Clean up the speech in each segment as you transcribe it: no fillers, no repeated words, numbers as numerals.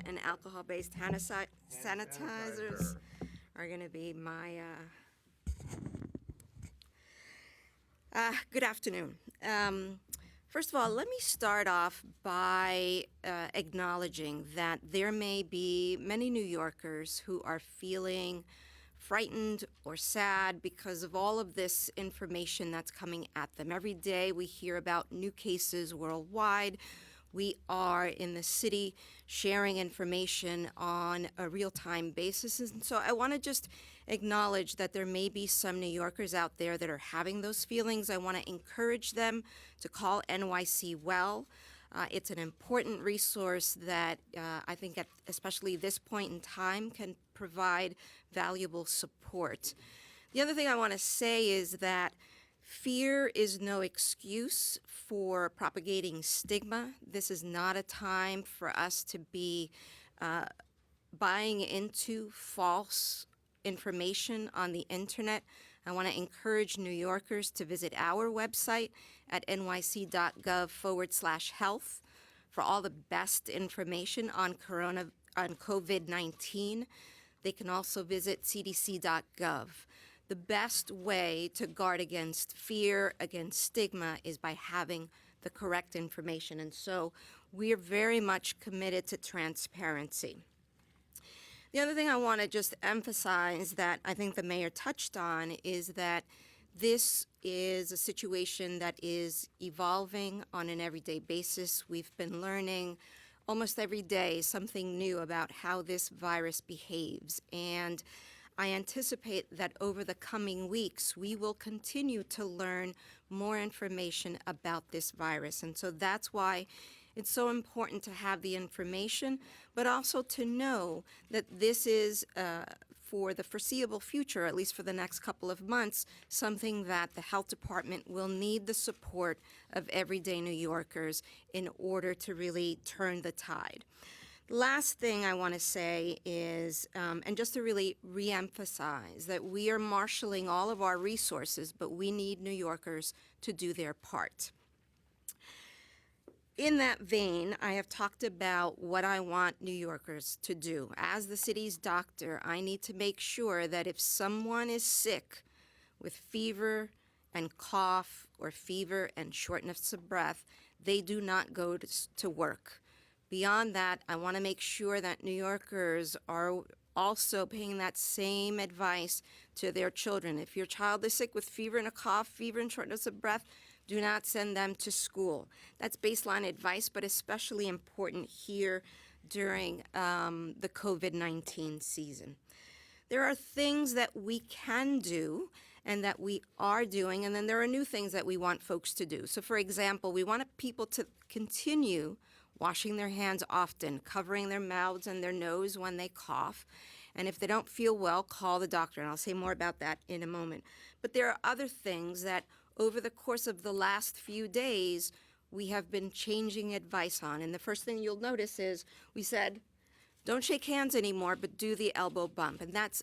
and alcohol-based sanitizers are going to be my good afternoon. First of all, let me start off by acknowledging that there may be many New Yorkers who are feeling frightened or sad because of all of this information that's coming at them. Every day we hear about new cases worldwide. We are in the city sharing information on a real-time basis. And so I want to just acknowledge that there may be some New Yorkers out there that are having those feelings. I want to encourage them to call NYC Well. It's an important resource that I think at especially this point in time can provide valuable support. The other thing I want to say is that fear is no excuse for propagating stigma. This is not a time for us to be buying into false information on the internet. I want to encourage New Yorkers to visit our website at nyc.gov/health for all the best information on COVID-19. They can also visit cdc.gov. The best way to guard against fear, against stigma, is by having the correct information. And so we're very much committed to transparency. The other thing I want to just emphasize that I think the mayor touched on is that this is a situation that is evolving on an everyday basis. We've been learning almost every day something new about how this virus behaves. And I anticipate that over the coming weeks, we will continue to learn more information about this virus. And so that's why it's so important to have the information, but also to know that this is, for the foreseeable future, at least for the next couple of months, something that the health department will need the support of everyday New Yorkers in order to really turn the tide. Last thing I want to say is, and just to really reemphasize, that we are marshaling all of our resources, but we need New Yorkers to do their part. In that vein, I have talked about what I want New Yorkers to do. As the city's doctor, I need to make sure that if someone is sick with fever and cough or fever and shortness of breath, they do not go to work. Beyond that, I want to make sure that New Yorkers are also paying that same advice to their children. If your child is sick with fever and a cough, fever and shortness of breath, do not send them to school. That's baseline advice, but especially important here during the COVID-19 season. There are things that we can do and that we are doing, and then there are new things that we want folks to do. So for example, we want people to continue washing their hands often, covering their mouths and their nose when they cough. And if they don't feel well, call the doctor, and I'll say more about that in a moment. But there are other things that over the course of the last few days, we have been changing advice on. And the first thing you'll notice is we said, don't shake hands anymore, but do the elbow bump. And that's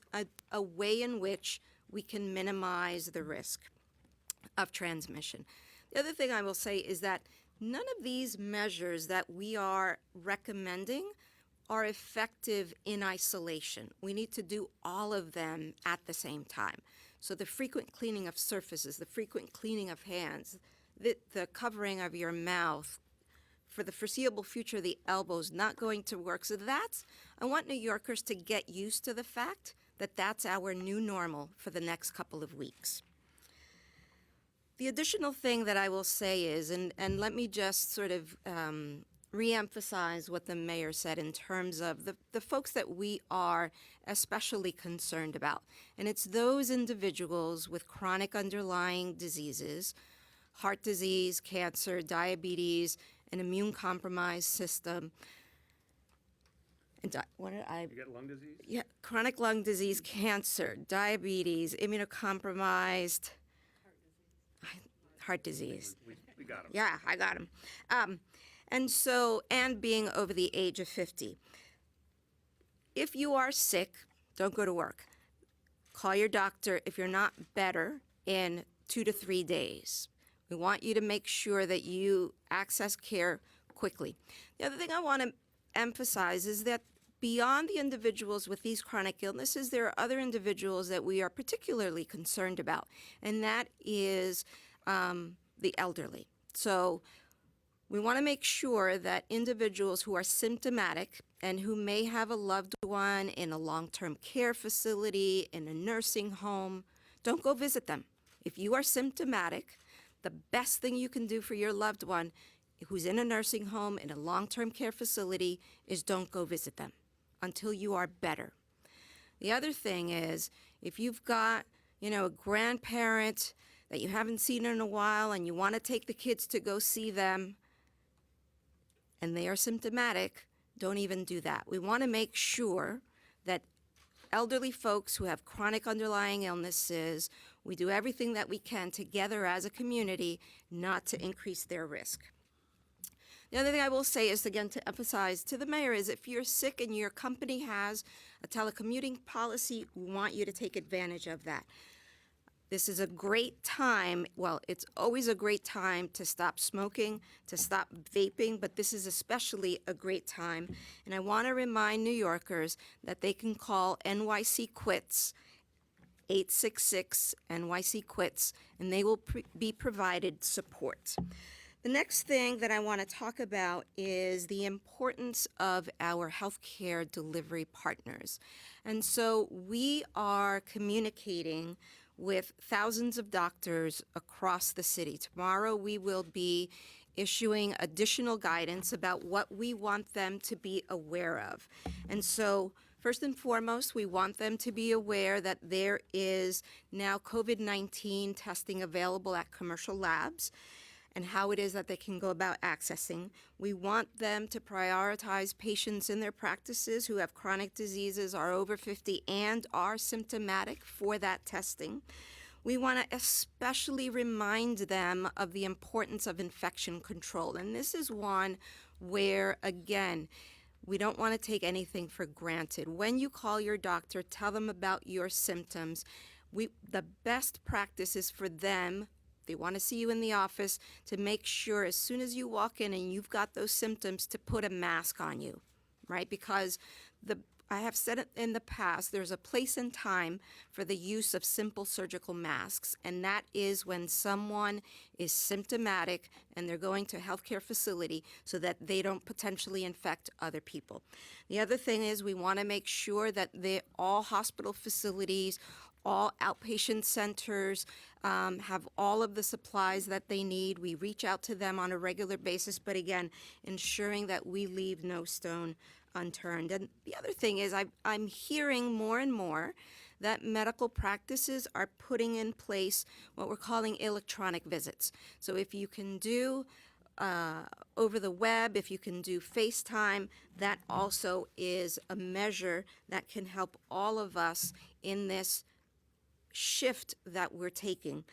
a way in which we can minimize the risk of transmission. The other thing I will say is that none of these measures that we are recommending are effective in isolation. We need to do all of them at the same time. So the frequent cleaning of surfaces, the frequent cleaning of hands, the covering of your mouth, for the foreseeable future, the elbow's not going to work. So I want New Yorkers to get used to the fact that that's our new normal for the next couple of weeks. The additional thing that I will say is, and let me just sort of reemphasize what the mayor said in terms of the folks that we are especially concerned about. And it's those individuals with chronic underlying diseases, heart disease, cancer, diabetes, an immune-compromised system. And what did I? You got lung disease? Yeah, chronic lung disease, cancer, diabetes, immunocompromised, heart disease. We got them. Yeah, I got them. And being over the age of 50. If you are sick, don't go to work. Call your doctor if you're not better in 2 to 3 days. We want you to make sure that you access care quickly. The other thing I want to emphasize is that beyond the individuals with these chronic illnesses, there are other individuals that we are particularly concerned about, and that is the elderly. So we want to make sure that individuals who are symptomatic and who may have a loved one in a long-term care facility, in a nursing home, don't go visit them. If you are symptomatic, the best thing you can do for your loved one who's in a nursing home, in a long-term care facility, is don't go visit them until you are better. The other thing is, if you've got, a grandparent that you haven't seen in a while and you want to take the kids to go see them and they are symptomatic, don't even do that. We want to make sure that elderly folks who have chronic underlying illnesses, we do everything that we can together as a community not to increase their risk. The other thing I will say is, again, to emphasize to the mayor, is if you're sick and your company has a telecommuting policy, we want you to take advantage of that. This is a great time, well, it's always a great time to stop smoking, to stop vaping, but this is especially a great time. And I want to remind New Yorkers that they can call NYC Quits, 866 NYC Quits, and they will be provided support. The next thing that I want to talk about is the importance of our healthcare delivery partners. And so we are communicating with thousands of doctors across the city. Tomorrow we will be issuing additional guidance about what we want them to be aware of. And so first and foremost, we want them to be aware that there is now COVID-19 testing available at commercial labs, and how it is that they can go about accessing. We want them to prioritize patients in their practices who have chronic diseases, are over 50, and are symptomatic for that testing. We want to especially remind them of the importance of infection control. And this is one where, again, we don't want to take anything for granted. When you call your doctor, tell them about your symptoms. The best practice is for them, they want to see you in the office, to make sure as soon as you walk in and you've got those symptoms, to put a mask on you, right? Because I have said it in the past, there's a place and time for the use of simple surgical masks, and that is when someone is symptomatic and they're going to a healthcare facility so that they don't potentially infect other people. The other thing is, we want to make sure that all hospital facilities, all outpatient centers have all of the supplies that they need. We reach out to them on a regular basis, but again, ensuring that we leave no stone unturned. And the other thing is, I'm hearing more and more that medical practices are putting in place what we're calling electronic visits. So if you can do over the web, if you can do FaceTime, that also is a measure that can help all of us in this shift that we're taking.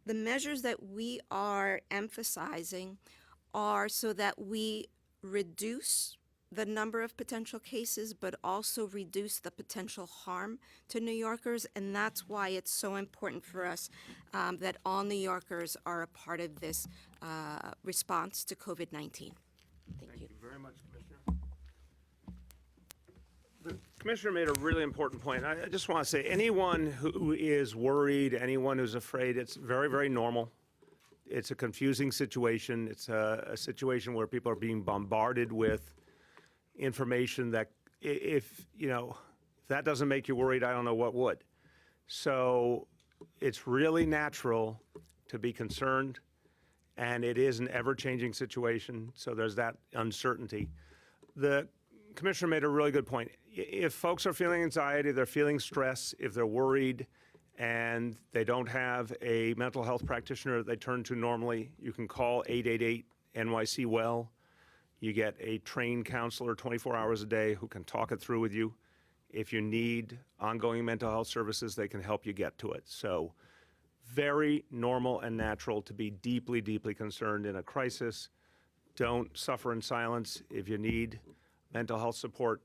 The measures that we are emphasizing are so that we reduce the number of potential cases, but also reduce the potential harm to New Yorkers, and that's why it's so important for us that all New Yorkers are a part of this response to COVID-19. Thank you very much, Commissioner. The Commissioner made a really important point. I just want to say, anyone who is worried, anyone who's afraid, it's very, very normal. It's a confusing situation. It's a situation where people are being bombarded with information that, if that doesn't make you worried, I don't know what would. So it's really natural to be concerned, and it is an ever-changing situation, so there's that uncertainty. The Commissioner made a really good point. If folks are feeling anxiety, they're feeling stress, if they're worried and they don't have a mental health practitioner that they turn to normally, you can call 888-NYC-WELL. You get a trained counselor 24 hours a day who can talk it through with you. If you need ongoing mental health services, they can help you get to it. So very normal and natural to be deeply, deeply concerned in a crisis. Don't suffer in silence. If you need mental health support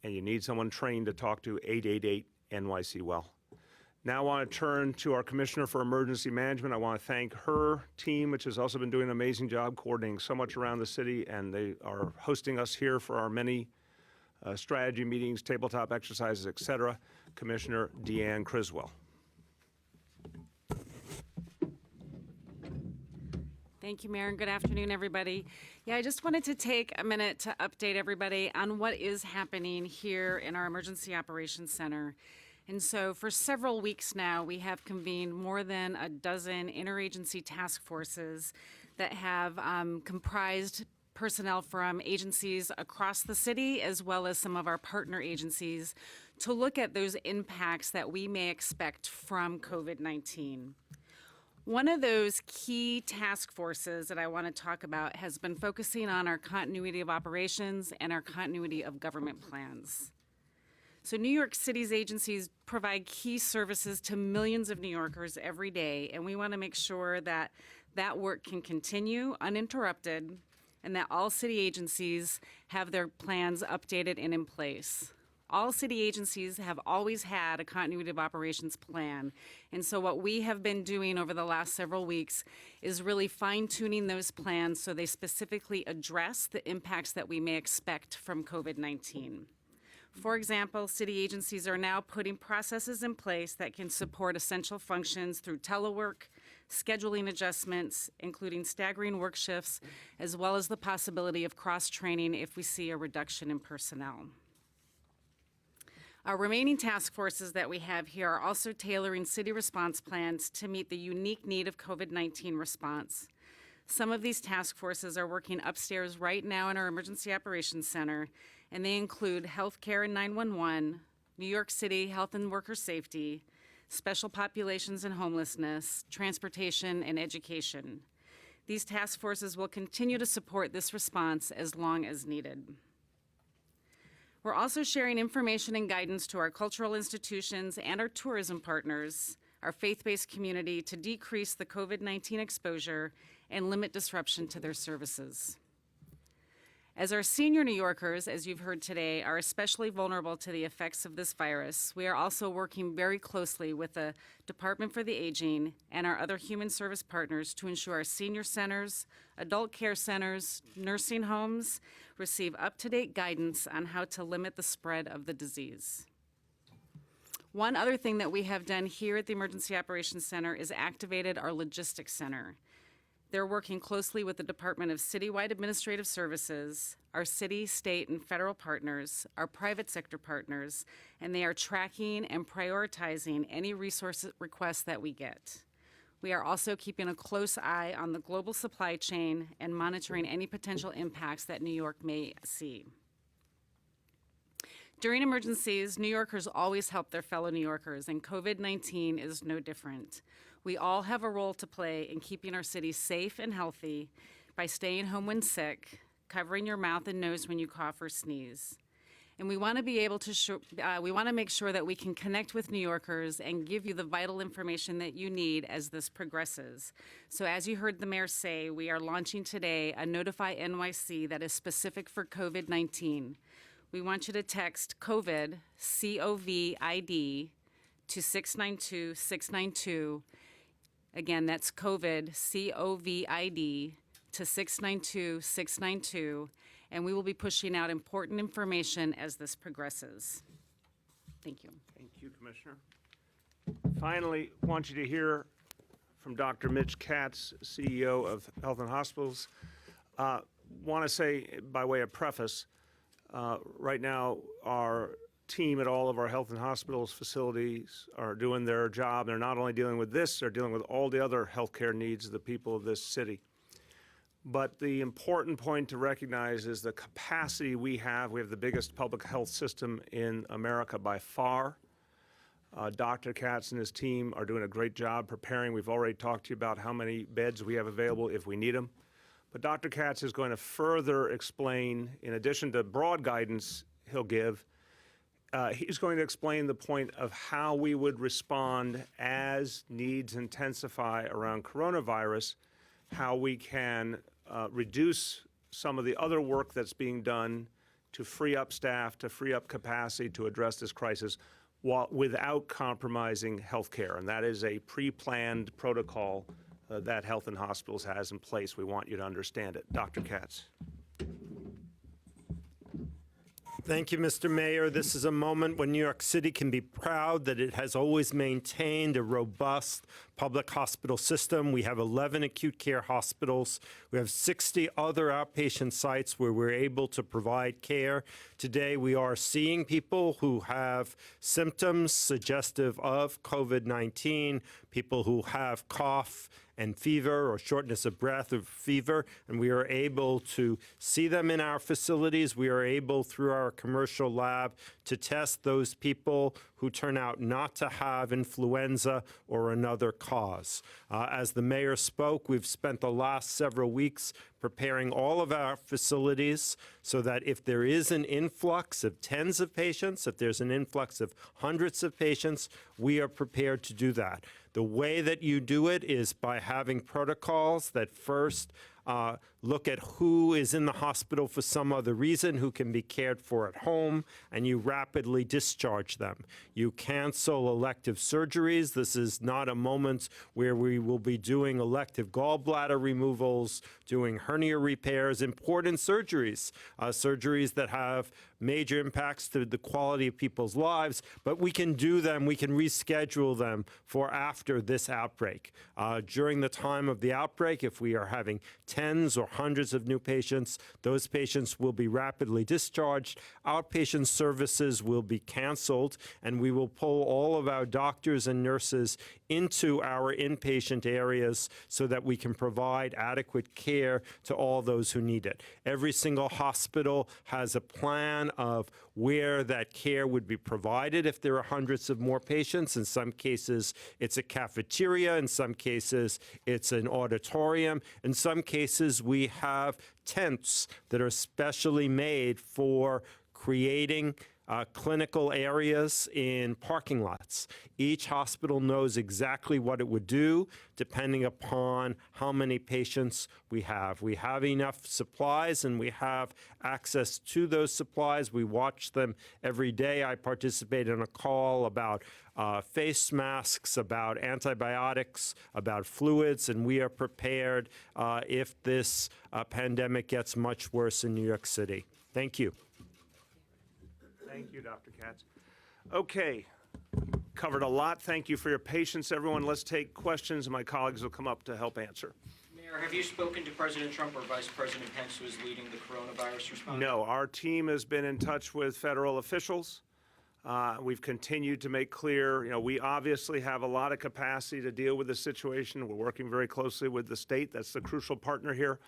and you need someone trained to talk to, 888-NYC-WELL. Now I want to turn to our Commissioner for Emergency Management. I want to thank her team, which has also been doing an amazing job coordinating so much around the city, and they are hosting us here for our many strategy meetings, tabletop exercises, et cetera. Commissioner DEANNE CRISWELL. Thank you, Mayor, and good afternoon, everybody. Yeah, I just wanted to take a minute to update everybody on what is happening here in our Emergency Operations Center. And so for several weeks now, we have convened more than a dozen interagency task forces that have comprised personnel from agencies across the city, as well as some of our partner agencies, to look at those impacts that we may expect from COVID-19. One of those key task forces that I want to talk about has been focusing on our continuity of operations and our continuity of government plans. So New York City's agencies provide key services to millions of New Yorkers every day, and we want to make sure that that work can continue uninterrupted and that all city agencies have their plans updated and in place. All city agencies have always had a continuity of operations plan. And so what we have been doing over the last several weeks is really fine-tuning those plans so they specifically address the impacts that we may expect from COVID-19. For example, city agencies are now putting processes in place that can support essential functions through telework, scheduling adjustments, including staggering work shifts, as well as the possibility of cross-training if we see a reduction in personnel. Our remaining task forces that we have here are also tailoring city response plans to meet the unique need of COVID-19 response. Some of these task forces are working upstairs right now in our Emergency Operations Center, and they include healthcare and 911, New York City Health and Worker Safety, Special Populations and Homelessness, Transportation, and Education. These task forces will continue to support this response as long as needed. We're also sharing information and guidance to our cultural institutions and our tourism partners, our faith-based community, to decrease the COVID-19 exposure and limit disruption to their services. As our senior New Yorkers, as you've heard today, are especially vulnerable to the effects of this virus, we are also working very closely with the Department for the Aging and our other human service partners to ensure our senior centers, adult care centers, nursing homes receive up-to-date guidance on how to limit the spread of the disease. One other thing that we have done here at the Emergency Operations Center is activated our logistics center. They're working closely with the Department of Citywide Administrative Services, our city, state, and federal partners, our private sector partners, and they are tracking and prioritizing any resource requests that we get. We are also keeping a close eye on the global supply chain and monitoring any potential impacts that New York may see. During emergencies, New Yorkers always help their fellow New Yorkers, and COVID-19 is no different. We all have a role to play in keeping our city safe and healthy by staying home when sick, covering your mouth and nose when you cough or sneeze. And we want to be able to make sure that we can connect with New Yorkers and give you the vital information that you need as this progresses. So as you heard the mayor say, we are launching today a Notify NYC that is specific for COVID-19. We want you to text COVID, C-O-V-I-D, to 692-692. Again, that's COVID, C-O-V-I-D, to 692-692, and we will be pushing out important information as this progresses. Thank you. Thank you, Commissioner. Finally, I want you to hear from Dr. Mitch KATZ, CEO of Health and Hospitals. Want to say, by way of preface, right now our team at all of our health and hospitals facilities are doing their job. They're not only dealing with this, they're dealing with all the other healthcare needs of the people of this city. But the important point to recognize is the capacity we have. We have the biggest public health system in America by far. Dr. KATZ and his team are doing a great job preparing. We've already talked to you about how many beds we have available if we need them. But Dr. KATZ is going to further explain, in addition to broad guidance he'll give, he's going to explain the point of how we would respond as needs intensify around coronavirus, how we can reduce some of the other work that's being done to free up staff, to free up capacity to address this crisis, without compromising healthcare. And that is a pre-planned protocol that Health and Hospitals has in place. We want you to understand it. Dr. KATZ. Thank you, Mr. Mayor. This is a moment when New York City can be proud that it has always maintained a robust public hospital system. We have 11 acute care hospitals. We have 60 other outpatient sites where we're able to provide care. Today, we are seeing people who have symptoms suggestive of COVID-19, people who have cough and fever or shortness of breath or fever, and we are able to see them in our facilities. We are able, through our commercial lab, to test those people who turn out not to have influenza or another cause. As the mayor spoke, we've spent the last several weeks preparing all of our facilities so that if there is an influx of tens of patients, if there's an influx of hundreds of patients, we are prepared to do that. The way that you do it is by having protocols that first look at who is in the hospital for some other reason, who can be cared for at home, and you rapidly discharge them. You cancel elective surgeries. This is not a moment where we will be doing elective gallbladder removals, doing hernia repairs, important surgeries, surgeries that have major impacts to the quality of people's lives, but we can do them, we can reschedule them for after this outbreak. During the time of the outbreak, if we are having tens or hundreds of new patients, those patients will be rapidly discharged. Outpatient services will be canceled, and we will pull all of our doctors and nurses into our inpatient areas so that we can provide adequate care to all those who need it. Every single hospital has a plan of where that care would be provided if there are hundreds of more patients. In some cases, it's a cafeteria. In some cases, it's an auditorium. In some cases, we have tents that are specially made for creating clinical areas in parking lots. Each hospital knows exactly what it would do depending upon how many patients we have. We have enough supplies and we have access to those supplies. We watch them every day. I participate in a call about face masks, about antibiotics, about fluids, and we are prepared if this pandemic gets much worse in New York City. Thank you. Thank you, Dr. KATZ. Okay, covered a lot. Thank you for your patience, everyone. Let's take questions, and my colleagues will come up to help answer. Mayor, have you spoken to President Trump or Vice President Pence, who is leading the coronavirus response? No, our team has been in touch with federal officials. We've continued to make clear, we obviously have a lot of capacity to deal with this situation. We're working very closely with the state. That's the crucial partner here.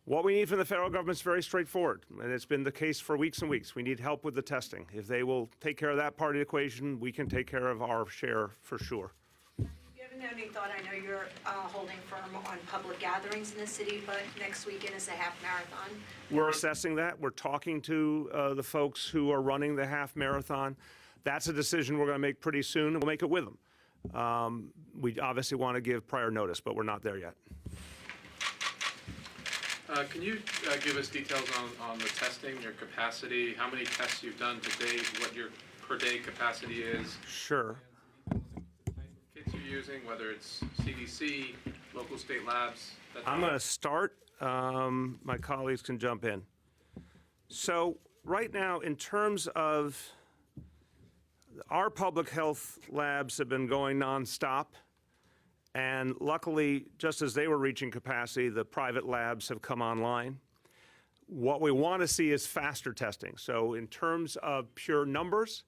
What we need from the federal government is very straightforward, and it's been the case for weeks and weeks. We need help with the testing. If they will take care of that part of the equation, we can take care of our share for sure. You haven't had any thought, I know you're holding firm on public gatherings in the city, but next weekend is a half marathon. We're assessing that. We're talking to the folks who are running the half marathon. That's a decision we're going to make pretty soon, and we'll make it with them. We obviously want to give prior notice, but we're not there yet. Can you give us details on the testing, your capacity, how many tests you've done to date, what your per day capacity is? Sure. Kits you're using, whether it's CDC, local state labs? I'm going to start. My colleagues can jump in. So right now, in terms of our public health labs have been going nonstop. And luckily, just as they were reaching capacity, the private labs have come online. What we want to see is faster testing. So in terms of pure numbers,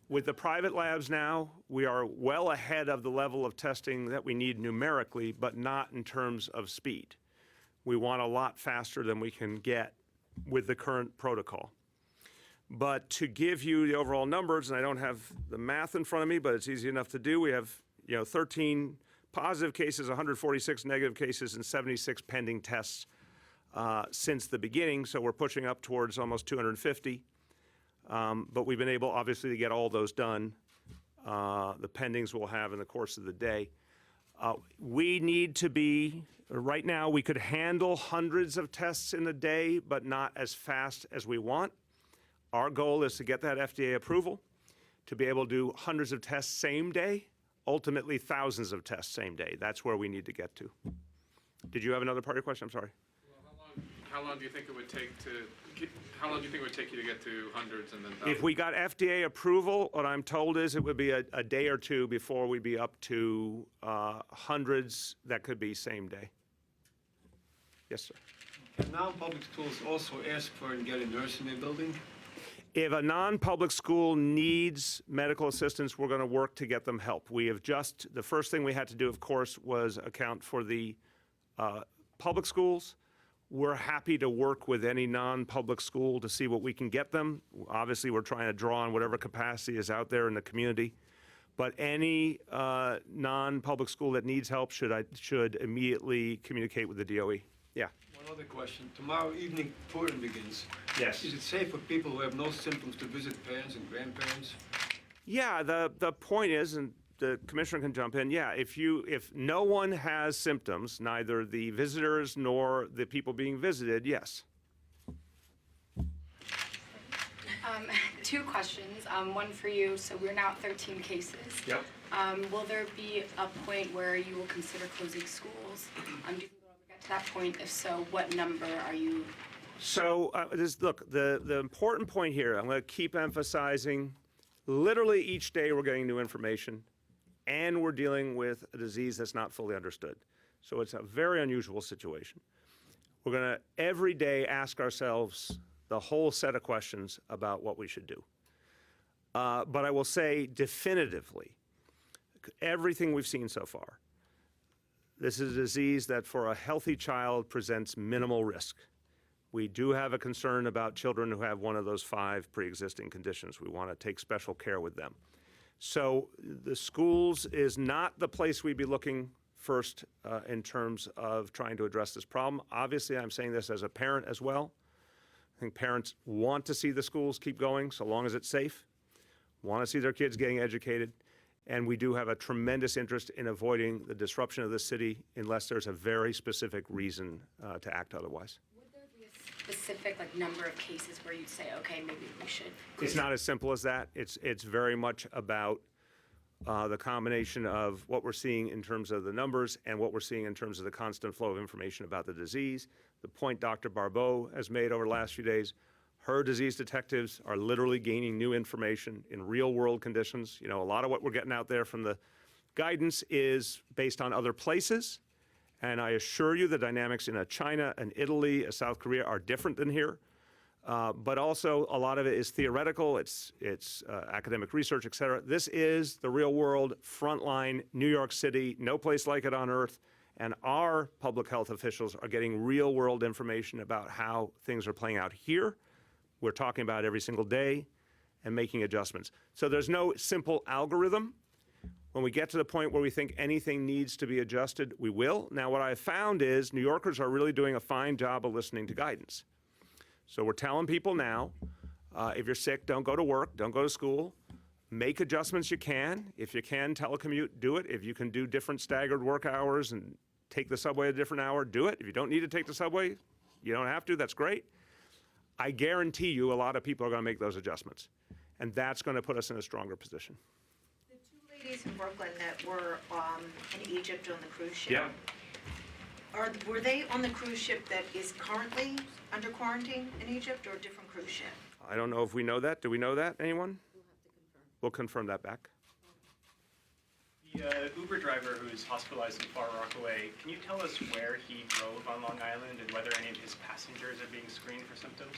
with the private labs now, we are well ahead of the level of testing that we need numerically, but not in terms of speed. We want a lot faster than we can get with the current protocol. But to give you the overall numbers, and I don't have the math in front of me, but it's easy enough to do, we have 13 positive cases, 146 negative cases, and 76 pending tests since the beginning. So we're pushing up towards almost 250. But we've been able, obviously, to get all those done. The pendings we'll have in the course of the day. We need to be, right now, we could handle hundreds of tests in a day, but not as fast as we want. Our goal is to get that FDA approval, to be able to do hundreds of tests same day, ultimately thousands of tests same day. That's where we need to get to. Did you have another part of your question? I'm sorry. How long do you think it would take how long do you think it would take you to get to hundreds and then thousands? If we got FDA approval, what I'm told is it would be a day or two before we'd be up to hundreds that could be same day. Yes, sir. Can non-public schools also ask for and get a nurse in their building? If a non-public school needs medical assistance, we're going to work to get them help. The first thing we had to do, of course, was account for the public schools. We're happy to work with any non-public school to see what we can get them. Obviously, we're trying to draw on whatever capacity is out there in the community. But any non-public school that needs help should immediately communicate with the DOE. Yeah. One other question. Tomorrow evening, Purim begins. Yes. Is it safe for people who have no symptoms to visit parents and grandparents? Yeah, the point is, and the commissioner can jump in, yeah, if no one has symptoms, neither the visitors nor the people being visited, yes. Two questions. One for you. So we're now at 13 cases. Yep. Will there be a point where you will consider closing schools? Do you think we'll ever get to that point? If so, what number are you? So, look, the important point here, I'm going to keep emphasizing, literally each day we're getting new information, and we're dealing with a disease that's not fully understood. So it's a very unusual situation. We're going to every day ask ourselves the whole set of questions about what we should do. But I will say definitively, everything we've seen so far, this is a disease that for a healthy child presents minimal risk. We do have a concern about children who have one of those 5 pre-existing conditions. We want to take special care with them. So the schools is not the place we'd be looking first in terms of trying to address this problem. Obviously, I'm saying this as a parent as well. I think parents want to see the schools keep going so long as it's safe, want to see their kids getting educated, and we do have a tremendous interest in avoiding the disruption of the city unless there's a very specific reason to act otherwise. Would there be a specific number of cases where you'd say, okay, maybe we should? It's not as simple as that. It's very much about the combination of what we're seeing in terms of the numbers and what we're seeing in terms of the constant flow of information about the disease. The point Dr. Barbot has made over the last few days, her disease detectives are literally gaining new information in real-world conditions. You know, a lot of what we're getting out there from the guidance is based on other places, and I assure you the dynamics in a China, an Italy, a South Korea are different than here. But also a lot of it is theoretical, it's academic research, et cetera. This is the real world, frontline, New York City, no place like it on earth, and our public health officials are getting real world information about how things are playing out here. We're talking about it every single day and making adjustments. So there's no simple algorithm. When we get to the point where we think anything needs to be adjusted, we will. Now, what I found is New Yorkers are really doing a fine job of listening to guidance. So we're telling people now, if you're sick, don't go to work, don't go to school. Make adjustments you can. If you can telecommute, do it. If you can do different staggered work hours and take the subway at a different hour, do it. If you don't need to take the subway, you don't have to, that's great. I guarantee you a lot of people are going to make those adjustments. And that's going to put us in a stronger position. The 2 ladies in Brooklyn that were in Egypt on the cruise ship. Yeah. Were they on the cruise ship that is currently under quarantine in Egypt or a different cruise ship? I don't know if we know that. Do we know that, anyone? We'll confirm that back. The Uber driver who is hospitalized in Far Rockaway, can you tell us where he drove on Long Island and whether any of his passengers are being screened for symptoms?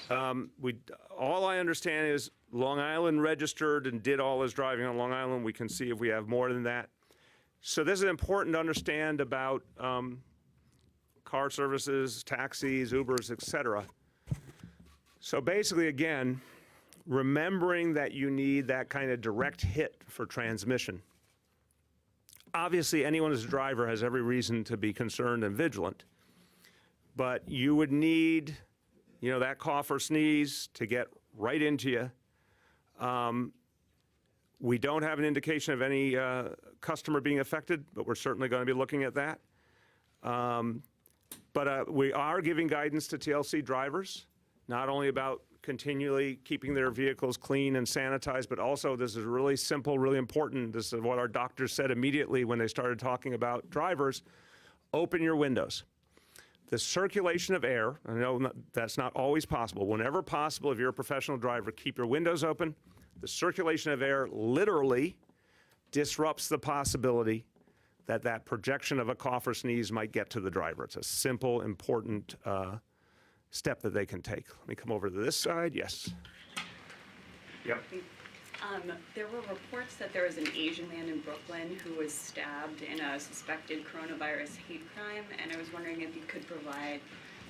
All I understand is Long Island registered and did all his driving on Long Island. We can see if we have more than that. So this is important to understand about car services, taxis, Ubers, et cetera. So basically, again, remembering that you need that kind of direct hit for transmission. Obviously, anyone who's a driver has every reason to be concerned and vigilant, but you would need, that cough or sneeze to get right into you. We don't have an indication of any customer being affected, but we're certainly going to be looking at that. But we are giving guidance to TLC drivers, not only about continually keeping their vehicles clean and sanitized, but also this is really simple, really important. This is what our doctors said immediately when they started talking about drivers. Open your windows. The circulation of air, I know that's not always possible. Whenever possible, if you're a professional driver, keep your windows open. The circulation of air literally disrupts the possibility that that projection of a cough or sneeze might get to the driver. It's a simple, important step that they can take. Let me come over to this side. Yes. Yep. There were reports that there was an Asian man in Brooklyn who was stabbed in a suspected coronavirus hate crime, and I was wondering if you could provide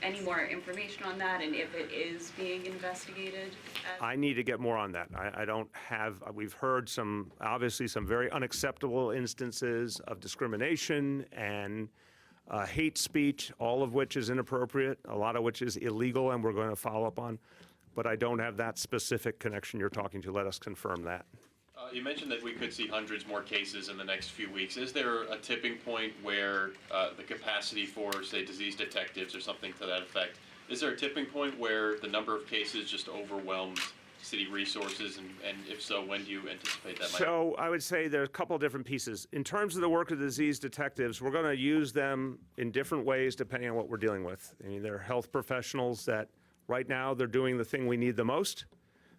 any more information on that and if it is being investigated. I need to get more on that. I don't have, we've heard some, obviously some very unacceptable instances of discrimination and hate speech, all of which is inappropriate, a lot of which is illegal, and we're going to follow up on. But I don't have that specific connection you're talking to. Let us confirm that. You mentioned that we could see hundreds more cases in the next few weeks. Is there a tipping point where the capacity for, say, disease detectives or something to that effect, is there a tipping point where the number of cases just overwhelms city resources? And if so, when do you anticipate that might happen? So I would say there's a couple of different pieces. In terms of the work of disease detectives, we're going to use them in different ways depending on what we're dealing with. I mean, they're health professionals that right now they're doing the thing we need the most,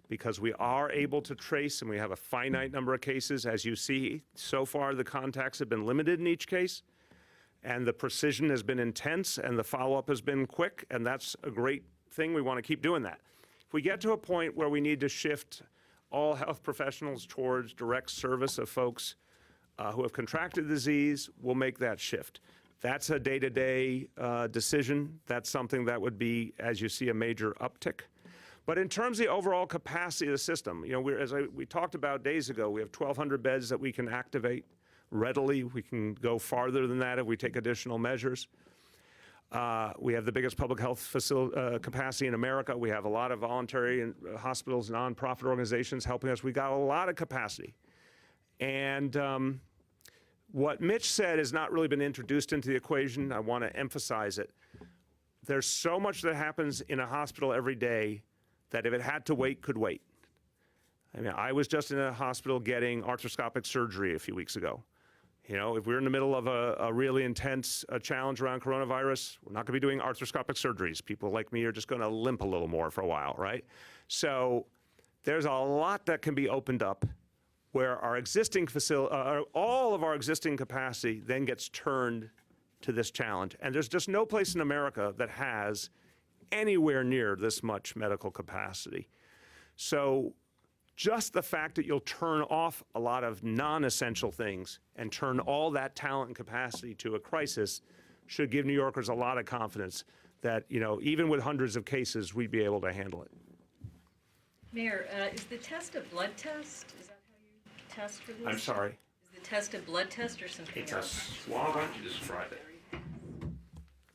because we are able to trace and we have a finite number of cases. As you see, so far the contacts have been limited in each case, and the precision has been intense and the follow-up has been quick, and that's a great thing. We want to keep doing that. If we get to a point where we need to shift all health professionals towards direct service of folks who have contracted the disease, we'll make that shift. That's a day-to-day decision. That's something that would be, as you see, a major uptick. But in terms of the overall capacity of the system, you know, as we talked about days ago, we have 1,200 beds that we can activate readily. We can go farther than that if we take additional measures. We have the biggest public health capacity in America. We have a lot of voluntary hospitals, nonprofit organizations helping us. We got a lot of capacity. And what Mitch said has not really been introduced into the equation. I want to emphasize it. There's so much that happens in a hospital every day that if it had to wait, could wait. I mean, I was just in a hospital getting arthroscopic surgery a few weeks ago. You know, if we're in the middle of a really intense challenge around coronavirus, we're not going to be doing arthroscopic surgeries. People like me are just going to limp a little more for a while, right? So there's a lot that can be opened up where our existing all of our existing capacity then gets turned to this challenge. And there's just no place in America that has anywhere near this much medical capacity. So just the fact that you'll turn off a lot of non-essential things and turn all that talent and capacity to a crisis should give New Yorkers a lot of confidence that, you know, even with hundreds of cases, we'd be able to handle it. Mayor, is the test a blood test? Is that how you test for this? I'm sorry? Is the test a blood test or something It's else? a swab. Why don't you describe it?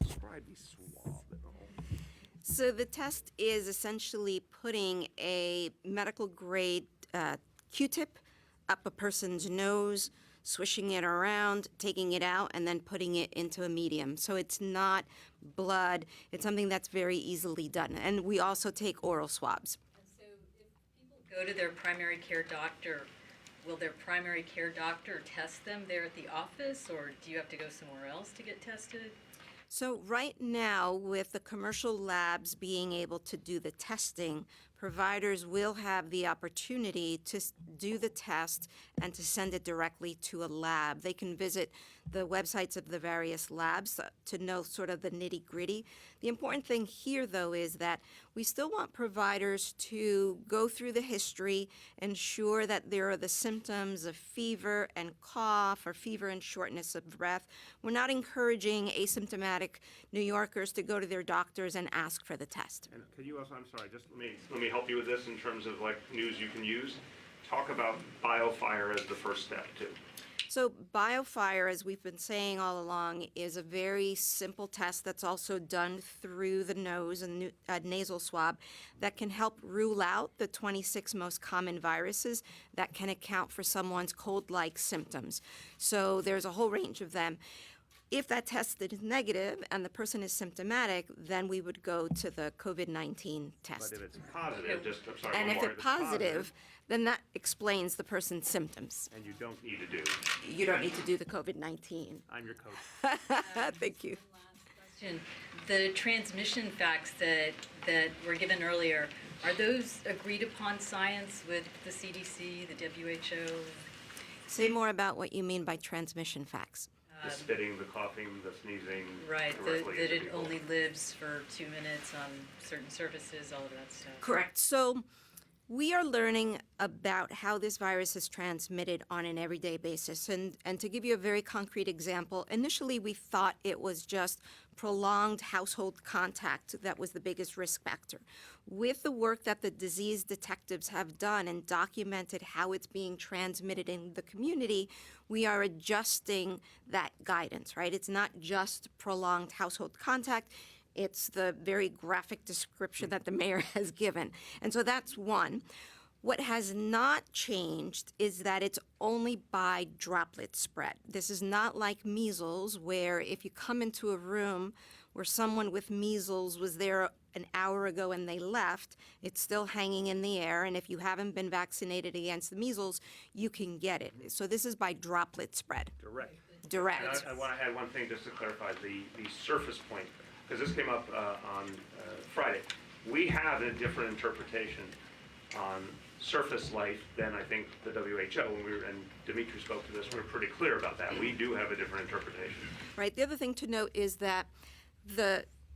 Describe the swab. So the test is essentially putting a medical grade Q-tip up a person's nose, swishing it around, taking it out, and then putting it into a medium. So it's not blood. It's something that's very easily done. And we also take oral swabs. And so if people go to their primary care doctor, will their primary care doctor test them there at the office, or do you have to go somewhere else to get tested? So right now, with the commercial labs being able to do the testing, providers will have the opportunity to do the test and to send it directly to a lab. They can visit the websites of the various labs to know sort of the nitty-gritty. The important thing here, though, is that we still want providers to go through the history, ensure that there are the symptoms of fever and cough or fever and shortness of breath. We're not encouraging asymptomatic New Yorkers to go to their doctors and ask for the test. And can you also, I'm sorry, just let me help you with this in terms of like news you can use. Talk about BioFire as the first step too. So BioFire, as we've been saying all along, is a very simple test that's also done through the nose and nasal swab that can help rule out the 26 most common viruses that can account for someone's cold-like symptoms. So there's a whole range of them. If that test is negative and the person is symptomatic, then we would go to the COVID-19 test. But if it's positive, I'm sorry, And one if more. it's positive, then that explains the person's symptoms. And you don't need to do. You don't need to do the COVID-19. I'm your coach. Thank you. Question. The transmission facts that were given earlier, are those agreed upon science with the CDC, the WHO? Say more about what you mean by transmission facts. The spitting, the coughing, the sneezing. Right, directly that into it people. only lives for 2 minutes on certain surfaces, all of that stuff. Correct. So we are learning about how this virus is transmitted on an everyday basis. And to give you a very concrete example, initially we thought it was just prolonged household contact that was the biggest risk factor. With the work that the disease detectives have done and documented how it's being transmitted in the community, we are adjusting that guidance, right? It's not just prolonged household contact. It's the very graphic description that the mayor has given. And so that's one. What has not changed is that it's only by droplet spread. This is not like measles, where if you come into a room where someone with measles was there an hour ago and they left, it's still hanging in the air, and if you haven't been vaccinated against the measles, you can get it. So this is by droplet spread. Direct. Direct. And I want to add one thing just to clarify the surface point, because this came up on Friday. We have a different interpretation on surface life than I think the WHO. When and Dimitri spoke to this, we were pretty clear about that. We do have a different interpretation. Right. The other thing to note is that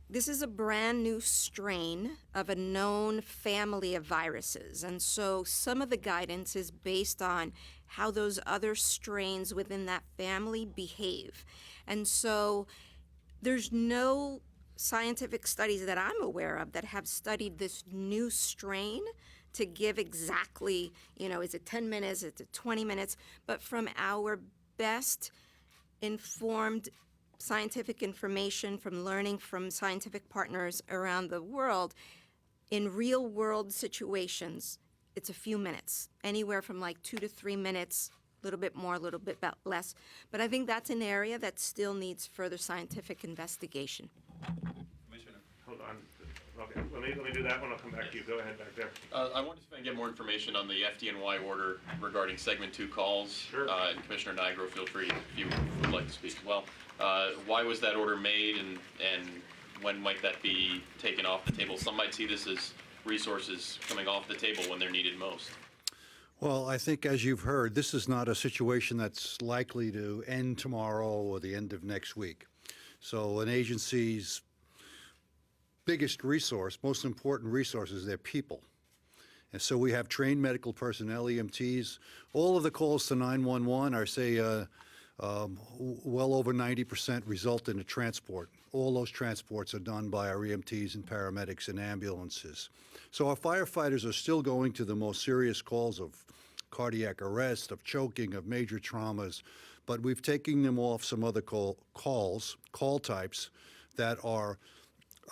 this is a brand new strain of a known family of viruses. And so some of the guidance is based on how those other strains within that family behave. And so there's no scientific studies that I'm aware of that have studied this new strain to give exactly, is it 10 minutes, is it 20 minutes? But from our best informed scientific information, from learning from scientific partners around the world, in real world situations, it's a few minutes, anywhere from like 2 to 3 minutes, a little bit more, a little bit less. But I think that's an area that still needs further scientific investigation. Commissioner. Hold on. Okay, let me do that one. I'll come back to you. Go ahead back there. I wanted to see if I can get more information on the FDNY order regarding segment 2 calls. Sure. And Commissioner Nigro, feel free if you would like to speak as well. Why was that order made, and when might that be taken off the table? Some might see this as resources coming off the table when they're needed most. Well, I think, as you've heard, this is not a situation that's likely to end tomorrow or the end of next week. So an agency's biggest resource, most important resource, is their people. And so we have trained medical personnel, EMTs. All of the calls to 911 are, say, well over 90% result in a transport. All those transports are done by our EMTs and paramedics and ambulances. So our firefighters are still going to the most serious calls of cardiac arrest, of choking, of major traumas, but we've taken them off some other call types that are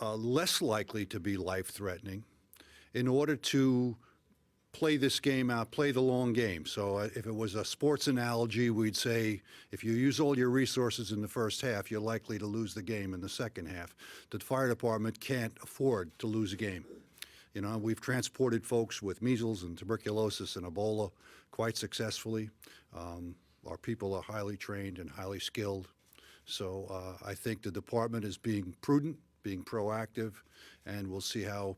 less likely to be life-threatening in order to play this game out, play the long game. So if it was a sports analogy, we'd say if you use all your resources in the first half, you're likely to lose the game in the second half. The fire department can't afford to lose a game. You know, we've transported folks with measles and tuberculosis and Ebola quite successfully. Our people are highly trained and highly skilled. So I think the department is being prudent, being proactive, and we'll see how,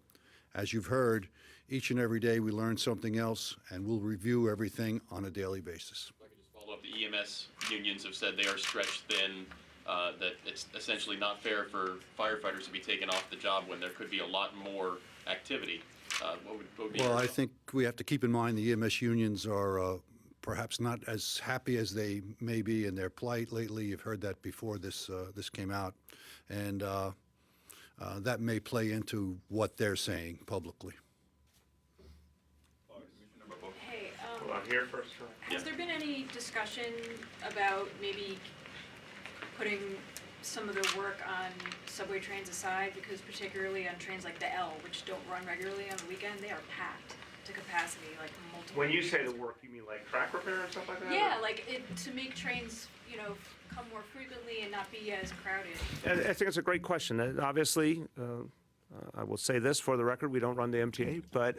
as you've heard, each and every day we learn something else, and we'll review everything on a daily basis. If I could just follow up, the EMS unions have said they are stretched thin, that it's essentially not fair for firefighters to be taken off the job when there could be a lot more activity. What would be Well, I think we have to keep in mind the EMS unions are perhaps not as happy as they may be in their plight lately. You've heard that before this came out, and that may play into what they're saying publicly. Hey, Hold on here first. has there been any discussion about maybe putting some of the work on subway trains aside? Because particularly on trains like the L, which don't run regularly on the weekend, they are packed. to capacity, like multiple. When you say the work, you mean like track repair and stuff like that? Yeah, like to make trains, you know, come more frequently and not be as crowded. I think it's a great question. Obviously, I will say this for the record, we don't run the MTA, but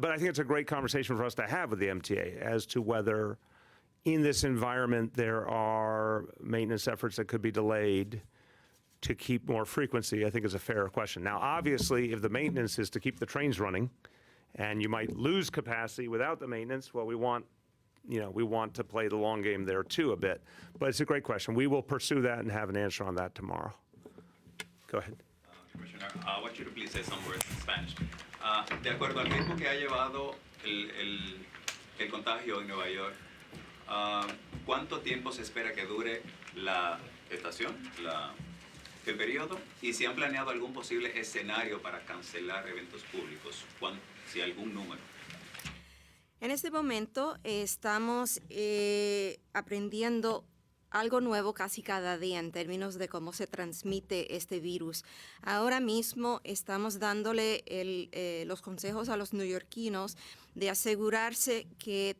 but I think it's a great conversation for us to have with the MTA as to whether in this environment there are maintenance efforts that could be delayed to keep more frequency. I think is a fair question. Now, obviously, if the maintenance is to keep the trains running and you might lose capacity without the maintenance, well, we want to play the long game there too a bit. But it's a great question. We will pursue that and have an answer on that tomorrow. Go ahead. Commissioner, I want you to please say some words in Spanish. De acuerdo al ritmo que ha llevado el contagio en Nueva York, ¿cuánto tiempo se espera que dure la estación, el periodo? Y si han planeado algún posible escenario para cancelar eventos públicos, si algún número. En este momento estamos aprendiendo algo nuevo casi cada día en términos de cómo se transmite este virus. Ahora mismo estamos dándole los consejos a los neoyorquinos de asegurarse que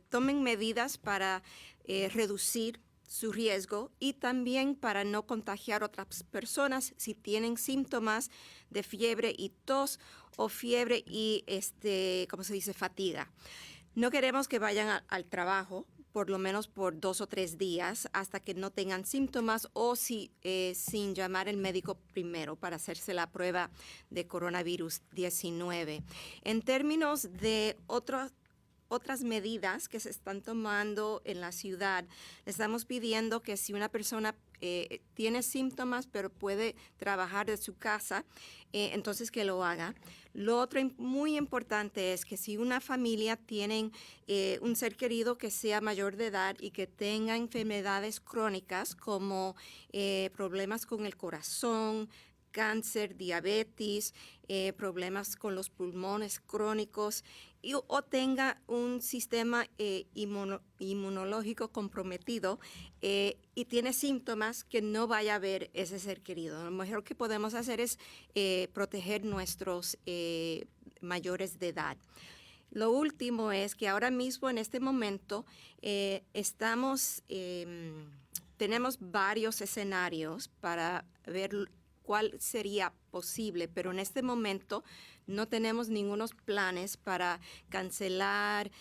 tomen medidas para reducir su riesgo y también para no contagiar a otras personas si tienen síntomas de fiebre y tos o fiebre y, ¿cómo se dice?, fatiga. No queremos que vayan al trabajo por lo menos por 2 o 3 días hasta que no tengan síntomas o sin llamar al médico primero para hacerse la prueba de coronavirus 19. En términos de otras medidas que se están tomando en la ciudad, le estamos pidiendo que si una persona tiene síntomas pero puede trabajar de su casa, entonces que lo haga. Lo otro muy importante es que si una familia tiene un ser querido que sea mayor de edad y que tenga enfermedades crónicas como problemas con el corazón, cáncer, diabetes, problemas con los pulmones crónicos o tenga un sistema inmunológico comprometido y tiene síntomas, que no vaya a ver ese ser querido. Lo mejor que podemos hacer es proteger nuestros mayores de edad. Lo último es que ahora mismo, en este momento, tenemos varios escenarios para ver cuál sería posible, pero en este momento no tenemos ningunos planes para cancelar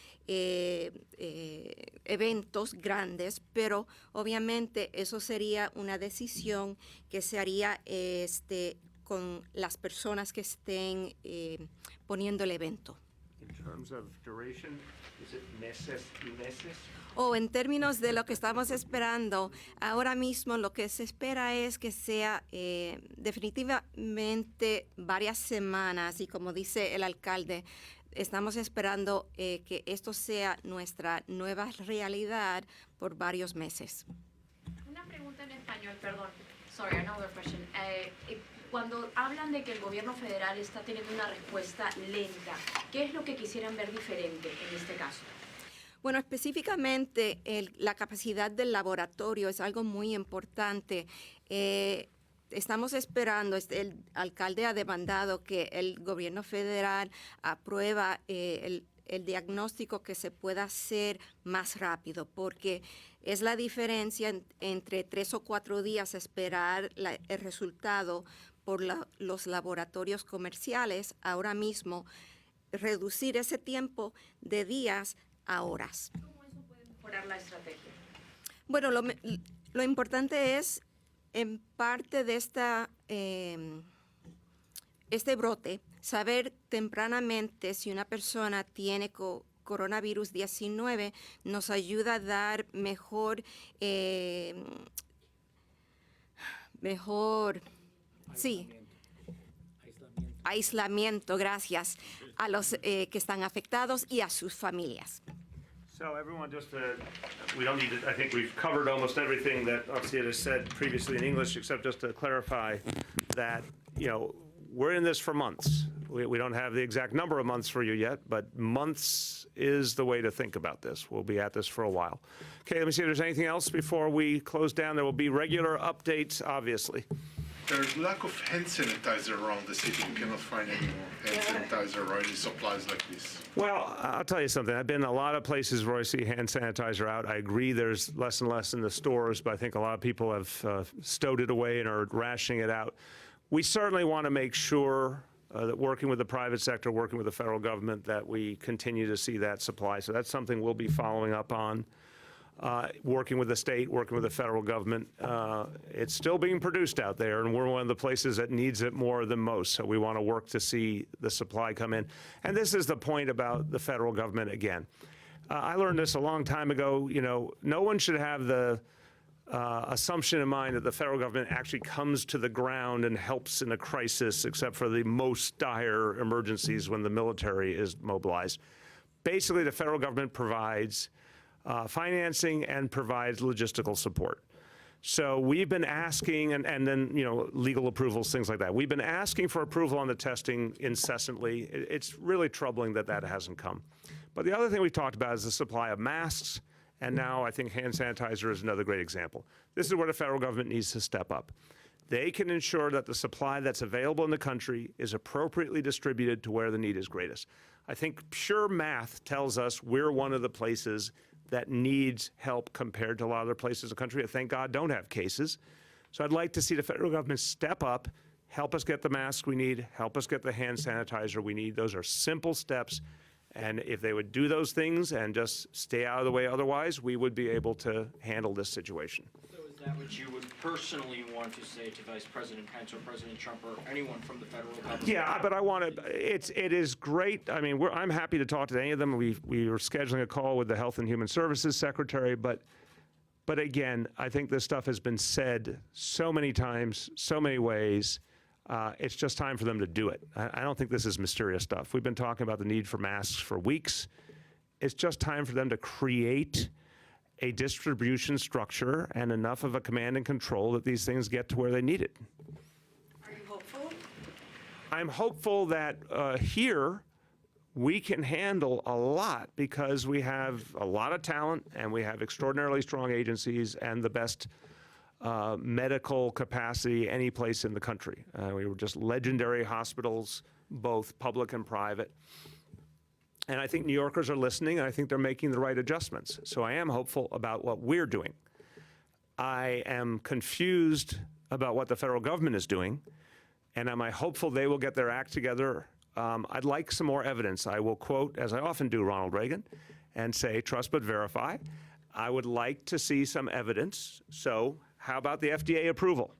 eventos grandes, pero obviamente eso sería una decisión que se haría con las personas que estén poniendo el evento. In terms of duration, is it meses y meses? En términos de lo que estamos esperando, ahora mismo lo que se espera es que sea definitivamente varias semanas y, como dice el alcalde, estamos esperando que esto sea nuestra nueva realidad por varios meses. Una pregunta en español, perdón. Sorry, another question. Cuando hablan de que el gobierno federal está teniendo una respuesta lenta, ¿qué es lo que quisieran ver diferente en este caso? Bueno, específicamente la capacidad del laboratorio es algo muy importante. Estamos esperando, el alcalde ha demandado que el gobierno federal aprueba el diagnóstico que se pueda hacer más rápido, porque es la diferencia entre 3 o 4 días esperar el resultado por los laboratorios comerciales. Ahora mismo, reducir ese tiempo de días a horas. ¿Cómo eso puede mejorar la estrategia? Bueno, lo importante es, en parte de este brote, saber tempranamente si una persona tiene coronavirus 19, nos ayuda a dar mejor aislamiento, gracias, a los que están afectados y a sus familias. So everyone, we don't need to, I think we've covered almost everything that Oxiris said previously in English, except just to clarify that, we're in this for months. We don't have the exact number of months for you yet, but months is the way to think about this. We'll be at this for a while. Okay, let me see if there's anything else before we close down. There will be regular updates, obviously. There's lack of hand sanitizer around the city. You cannot find any more hand sanitizer or any supplies like this. Well, I'll tell you something. I've been in a lot of places where I see hand sanitizer out. I agree there's less and less in the stores, but I think a lot of people have stowed it away and are rationing it out. We certainly want to make sure that working with the private sector, working with the federal government, that we continue to see that supply. So that's something we'll be following up on. Working with the state, working with the federal government. It's still being produced out there, and we're one of the places that needs it more than most. So we want to work to see the supply come in. And this is the point about the federal government again. I learned this a long time ago. You know, no one should have the assumption in mind that the federal government actually comes to the ground and helps in a crisis, except for the most dire emergencies when the military is mobilized. Basically, the federal government provides financing and provides logistical support. So we've been asking, and then, you know, legal approvals, things like that. We've been asking for approval on the testing incessantly. It's really troubling that that hasn't come. But the other thing we talked about is the supply of masks, and now I think hand sanitizer is another great example. This is where the federal government needs to step up. They can ensure that the supply that's available in the country is appropriately distributed to where the need is greatest. I think pure math tells us we're one of the places that needs help compared to a lot of other places in the country that, thank God, don't have cases. So I'd like to see the federal government step up, help us get the masks we need, help us get the hand sanitizer we need. Those are simple steps. And if they would do those things and just stay out of the way otherwise, we would be able to handle this situation. So is that what you would personally want to say to Vice President Pence or President Trump or anyone from the federal government? Yeah, but I want to, it is great. I mean, I'm happy to talk to any of them. We were scheduling a call with the Health and Human Services Secretary, but again, I think this stuff has been said so many times, so many ways. It's just time for them to do it. I don't think this is mysterious stuff. We've been talking about the need for masks for weeks. It's just time for them to create a distribution structure and enough of a command and control that these things get to where they need it. Are you hopeful? I'm hopeful that here we can handle a lot because we have a lot of talent and we have extraordinarily strong agencies and the best medical capacity any place in the country. We were just legendary hospitals, both public and private. And I think New Yorkers are listening, and I think they're making the right adjustments. So I am hopeful about what we're doing. I am confused about what the federal government is doing, and am I hopeful they will get their act together? I'd like some more evidence. I will quote, as I often do, Ronald Reagan, and say, trust but verify. I would like to see some evidence. So how about the FDA approval?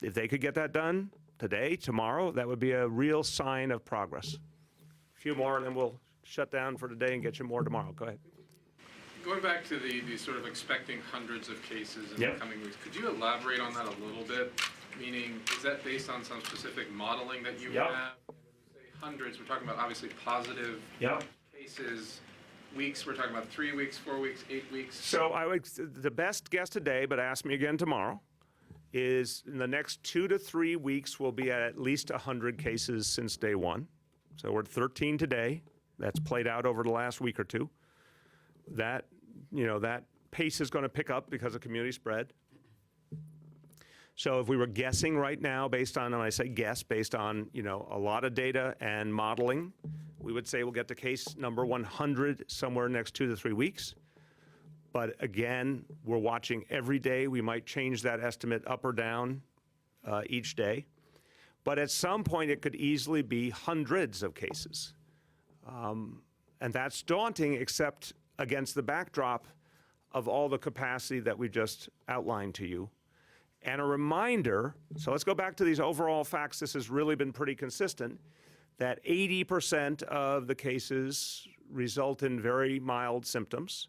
If they could get that done today, tomorrow, that would be a real sign of progress. A few more, and then we'll shut down for today and get you more tomorrow. Go ahead. Going back to the sort of expecting hundreds of cases in the coming weeks, could you elaborate on that a little bit? Meaning, is that based on some specific modeling that you have? When we say hundreds, we're talking about obviously positive cases. Weeks, we're talking about 3 weeks, 4 weeks, 8 weeks. So the best guess today, but ask me again tomorrow, is in the next 2 to 3 weeks we'll be at least 100 cases since day one. So we're at 13 today. That's played out over the last week or two. That, you know, that pace is going to pick up because of community spread. So if we were guessing right now, based on, when I say guess, based on, you know, a lot of data and modeling, we would say we'll get to case number 100 somewhere next 2 to 3 weeks. But again, we're watching every day. We might change that estimate up or down each day. But at some point, it could easily be hundreds of cases. And that's daunting, except against the backdrop of all the capacity that we just outlined to you. And a reminder, so let's go back to these overall facts. This has really been pretty consistent, that 80% of the cases result in very mild symptoms,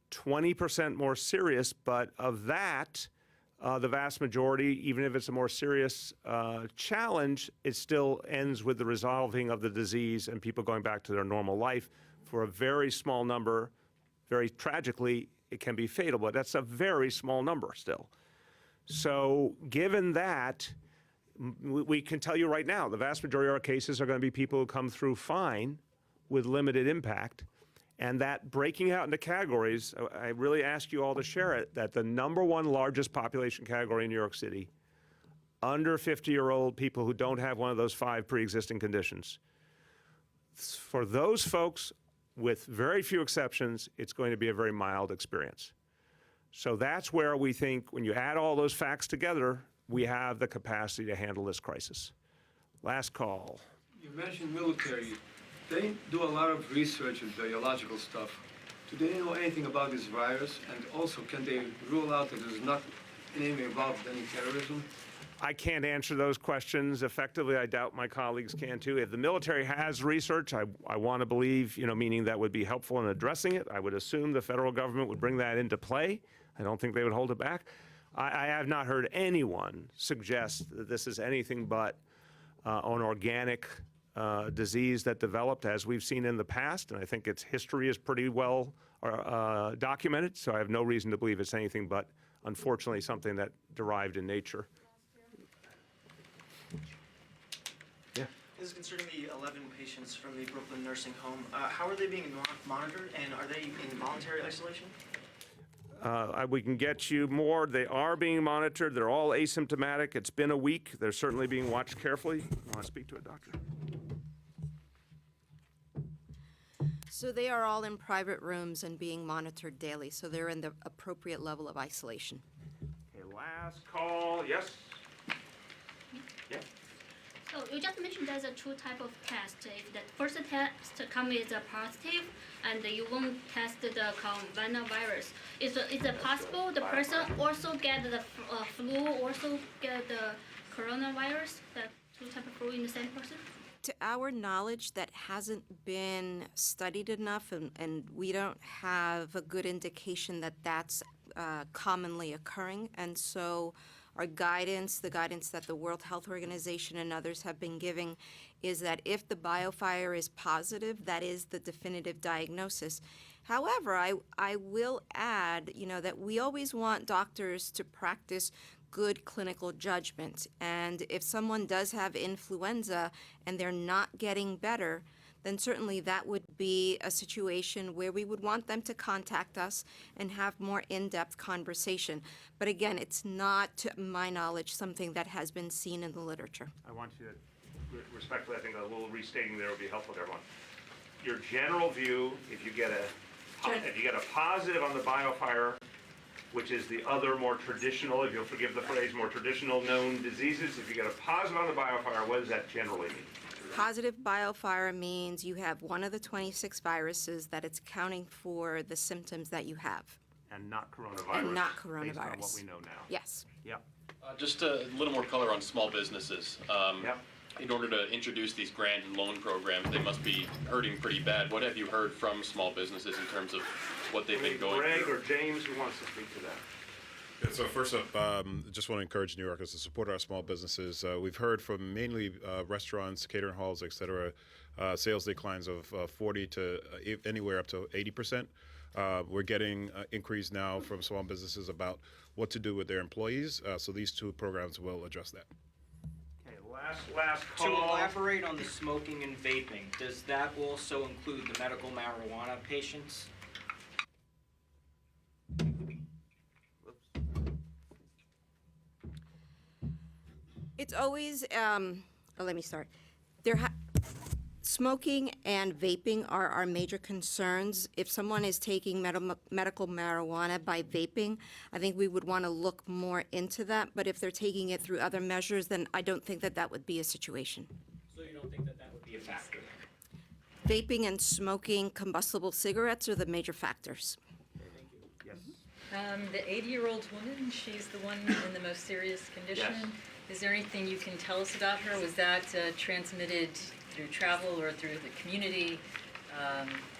20% more serious, but of that, the vast majority, even if it's a more serious challenge, it still ends with the resolving of the disease and people going back to their normal life. For a very small number, very tragically, it can be fatal, but that's a very small number still. So given that, we can tell you right now, the vast majority of our cases are going to be people who come through fine with limited impact. And that breaking out into categories, I really ask you all to share it, that the #1 largest population category in New York City under 50-year-old people who don't have one of those 5 pre-existing conditions. For those folks, with very few exceptions, it's going to be a very mild experience. So that's where we think when you add all those facts together, we have the capacity to handle this crisis. Last call. You mentioned military. They do a lot of research and biological stuff. Do they know anything about this virus? And also, can they rule out that there's not anything involved with any terrorism? I can't answer those questions effectively. I doubt my colleagues can too. If the military has research, I want to believe, meaning that would be helpful in addressing it. I would assume the federal government would bring that into play. I don't think they would hold it back. I have not heard anyone suggest that this is anything but an organic disease that developed as we've seen in the past, and I think its history is pretty well documented, so I have no reason to believe it's anything but, unfortunately, something that derived in nature. Yeah. This is concerning the 11 patients from the Brooklyn nursing home. How are they being monitored, and are they in voluntary isolation? We can get you more. They are being monitored. They're all asymptomatic. It's been a week. They're certainly being watched carefully. You want to speak to a doctor? So they are all in private rooms and being monitored daily, so they're in the appropriate level of isolation. Okay, last call. Yes? Yeah. So you just mentioned there's a 2 type of test. If the first test comes as a positive, and you won't test the coronavirus, is it possible the person also get the flu, also get the coronavirus, the 2 type of flu in the same person? To our knowledge, that hasn't been studied enough, and we don't have a good indication that that's commonly occurring. And so our guidance, the guidance that the World Health Organization and others have been giving, is that if the biofire is positive, that is the definitive diagnosis. However, I will add, that we always want doctors to practice good clinical judgment. And if someone does have influenza and they're not getting better, then certainly that would be a situation where we would want them to contact us and have more in-depth conversation. But again, it's not, to my knowledge, something that has been seen in the literature. I want you to, respectfully, I think a little restating there would be helpful to everyone. Your general view, if you get a positive on the biofire, which is the other more traditional, if you'll forgive the phrase, more traditional known diseases, if you get a positive on the biofire, what does that generally mean? Positive biofire means you have one of the 26 viruses that it's accounting for the symptoms that you have. And not coronavirus. And not coronavirus. Based on what we know now. Yes. Yep. Just a little more color on small businesses. Yep. In order to introduce these grant and loan programs, they must be hurting pretty bad. What have you heard from small businesses in terms of what they've been going Greg through? or James, who wants to speak to that? Yeah, so first up, just want to encourage New Yorkers to support our small businesses. We've heard from mainly restaurants, catering halls, et cetera, sales declines of 40 to anywhere up to 80%. We're getting inquiries now from small businesses about what to do with their employees. So these 2 programs will address that. Okay, last call. To elaborate on the smoking and vaping, does that also include the medical marijuana patients? It's always, let me start. Smoking and vaping are our major concerns. If someone is taking medical marijuana by vaping, I think we would want to look more into that. But if they're taking it through other measures, then I don't think that that would be a situation. So you don't think that that would be a factor? Vaping and smoking combustible cigarettes are the major factors. Yes. The 80-year-old woman, she's the one in the most serious condition. Yes. Is there anything you can tell us about her? Was that transmitted through travel or through the community?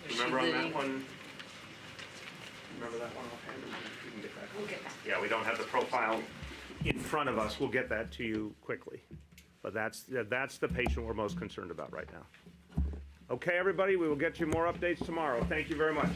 Remember on that one? Remember that one offhand? We can get that. We'll get that. Yeah, we don't have the profile in front of us. We'll get that to you quickly. But that's the patient we're most concerned about right now. Okay, everybody, we will get you more updates tomorrow. Thank you very much.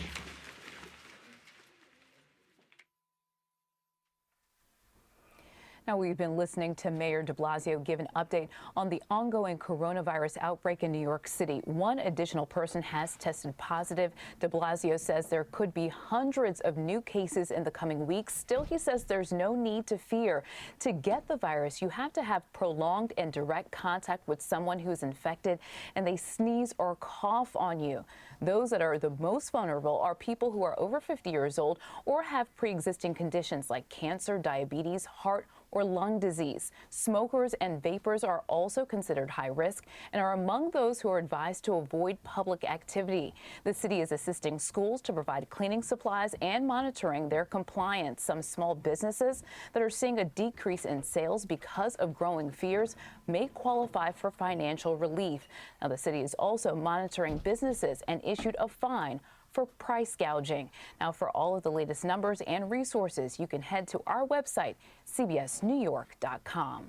Now, we've been listening to Mayor de Blasio give an update on the ongoing coronavirus outbreak in New York City. One additional person has tested positive. De Blasio says there could be hundreds of new cases in the coming weeks. Still, he says there's no need to fear. To get the virus, you have to have prolonged and direct contact with someone who's infected and they sneeze or cough on you. Those that are the most vulnerable are people who are over 50 years old or have pre-existing conditions like cancer, diabetes, heart, or lung disease. Smokers and vapors are also considered high risk and are among those who are advised to avoid public activity. The city is assisting schools to provide cleaning supplies and monitoring their compliance. Some small businesses that are seeing a decrease in sales because of growing fears may qualify for financial relief. Now, the city is also monitoring businesses and issued a fine for price gouging. Now, for all of the latest numbers and resources, you can head to our website, cbsnewyork.com.